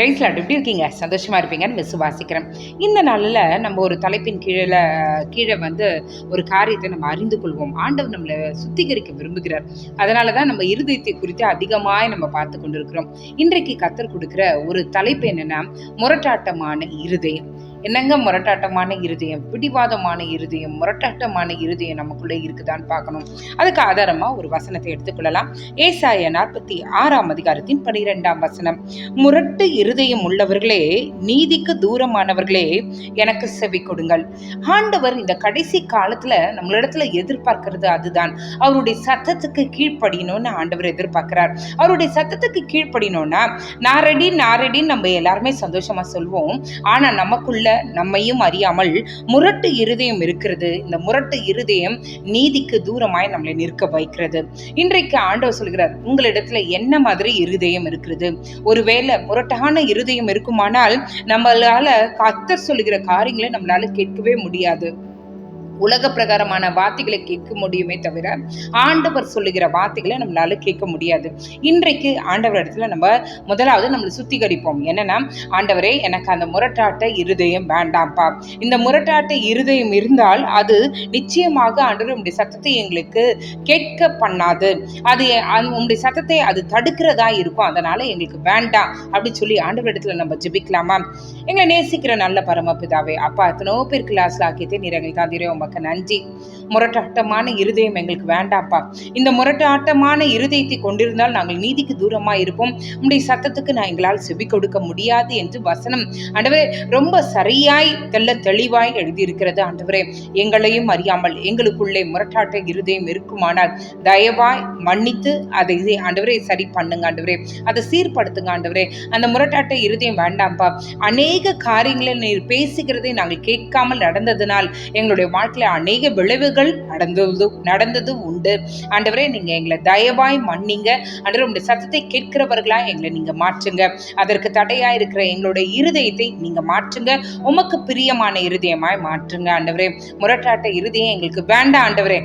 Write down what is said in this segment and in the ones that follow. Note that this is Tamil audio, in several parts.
Price Lord. எப்படி இருக்கீங்க? சந்தோஷமா இருப்பீங்கன்னு விசுவாசிக்கிறேன். இந்த நாளில் நம்ம ஒரு தலைப்பின் கீழே ஒரு காரியத்தை நம்ம அறிந்து கொள்வோம். ஆண்டவர் நம்மளை சுத்திகரிக்க விரும்புகிறார். அதனால தான் நம்ம இருதயத்தை குறித்து அதிகமாக நம்ம பார்த்து கொண்டிருக்கிறோம். இன்றைக்கு கர்த்தர் கொடுக்கிற ஒரு தலைப்பு என்னன்னா, முரட்டாட்டமான இருதயம். என்னங்க முரட்டாட்டமான இருதயம், பிடிவாதமான இருதயம், முரட்டாட்டமான இருதயம் நமக்குள்ள இருக்குதான்னு பார்க்கணும். அதுக்கு ஆதாரமா ஒரு வசனத்தை எடுத்துக்கொள்ளலாம். ஏசாயா 46 12 வசனம். முரட்டு இருதயம் உள்ளவர்களே, நீதிக்கு தூரமானவர்களே, எனக்கு செவி கொடுங்கள். ஆண்டவர் இந்த கடைசி காலத்துல நம்மளிடத்துல எதிர்பார்க்கிறது அதுதான். அவருடைய சத்தத்துக்கு கீழ்ப்படியணும்னு ஆண்டவர் எதிர்பார்க்கிறார். அவருடைய சத்தத்துக்கு கீழ்ப்படினோம்னா நாரெடின்னு நம்ம எல்லாருமே சந்தோஷமா சொல்வோம். ஆனா நமக்குள்ள நம்மையும் அறியாமல் முரட்டு இருதயம் இருக்கிறது. இந்த முரட்டு இருதயம் நீதிக்கு தூரமாய் நம்மளை நிற்க வைக்கிறது. இன்றைக்கு ஆண்டவர் சொல்கிறார், உங்களிடத்துல என்ன மாதிரி இருதயம் இருக்கிறது? ஒருவேளை முரட்டான இருதயம் இருக்குமானால் நம்மளால கர்த்தர் சொல்லுகிற காரியங்களை நம்மளால கேட்கவே முடியாது. உலக பிரகாரமான வார்த்தைகளை கேட்க முடியுமே தவிர ஆண்டவர் சொல்லுகிற வார்த்தைகளை நம்மளால கேட்க முடியாது. இன்றைக்கு ஆண்டவர் இடத்துல நம்ம முதலாவது நம்மளை சுத்திகரிப்போம். என்னன்னா, ஆண்டவரே, எனக்கு அந்த முரட்டாட்ட இருதயம் வேண்டாம்ப்பா. இந்த முரட்டாட்ட இருதயம் இருந்தால் அது நிச்சயமாக ஆண்டவர் உங்களுடைய சத்தத்தை எங்களுக்கு கேட்க பண்ணாது. அது உங்களுடைய சத்தத்தை அது தடுக்கிறதா இருக்கும். அதனால எங்களுக்கு வேண்டாம் அப்படின்னு சொல்லி ஆண்டவர் இடத்துல நம்ம ஜெபிக்கலாமா? எங்களை நேசிக்கிற நல்ல பரமபிதாவே, அப்பா, எத்தனோ பேர் கிளாஸ்ல ஆக்கியத்தை நீரங்கள் தாந்திரே, உமக்கு நன்றி. முரட்டாட்டமான இருதயம் எங்களுக்கு வேண்டாப்பா. இந்த முரட்டாட்டமான இருதயத்தை கொண்டிருந்தால் நாங்கள் நீதிக்கு தூரமா இருப்போம். உங்களுடைய சத்தத்துக்கு நான் எங்களால் செவி கொடுக்க முடியாது என்று வசனம் ஆண்டவரே ரொம்ப சரியாய் தெளிவாய் எழுதியிருக்கிறது. ஆண்டவரே, எங்களையும் அறியாமல் எங்களுக்குள்ளே முரட்டாட்ட இருதயம் இருக்குமானால் தயவாய் மன்னித்து அதை ஆண்டவரே சரி பண்ணுங்க. ஆண்டவரே, அதை சீர்படுத்துங்க. ஆண்டவரே, அந்த முரட்டாட்ட இருதயம் வேண்டாம்ப்பா. அநேக காரியங்களை நீர் பேசுகிறதை நாங்கள் கேட்காமல் நடந்ததுனால் எங்களுடைய வாழ்க்கையில அநேக விளைவுகள் நடந்தது உண்டு. ஆண்டவரே, நீங்க எங்களை தயவாய் மன்னிங்க. ஆண்டவரே, உங்களுடைய சத்தத்தை கேட்கிறவர்களா எங்களை நீங்க மாற்றுங்க. அதற்கு தடையா இருக்கிற எங்களுடைய இருதயத்தை நீங்க மாற்றுங்க. உமக்கு பிரியமான இருதயமாய் மாற்றுங்க. ஆண்டவரே, முரட்டாட்ட இருதயம் எங்களுக்கு வேண்டாம். ஆண்டவரே,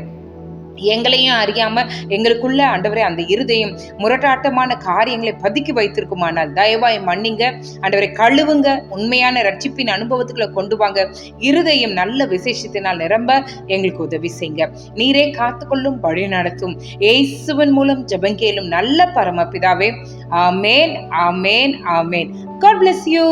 எங்களையும் அறியாம எங்களுக்குள்ள ஆண்டவரே அந்த இருதயம் முரட்டாட்டமான காரியங்களை பதுக்கி வைத்திருக்குமானால் தயவாய் மன்னிங்க. ஆண்டவரை கழுவுங்க. உண்மையான ரட்சிப்பின் அனுபவத்துக்களை கொண்டு வாங்க. இருதயம் நல்ல விசேஷத்தினால் நிரம்ப எங்களுக்கு உதவி செய்யுங்க. நீரே காத்துக்கொள்ளும், வழி நடத்தும். இயேசுவின் மூலம் ஜெபங்கேளும் நல்ல பரமபிதாவே. ஆமேன், ஆமேன், ஆமேன். God bless you.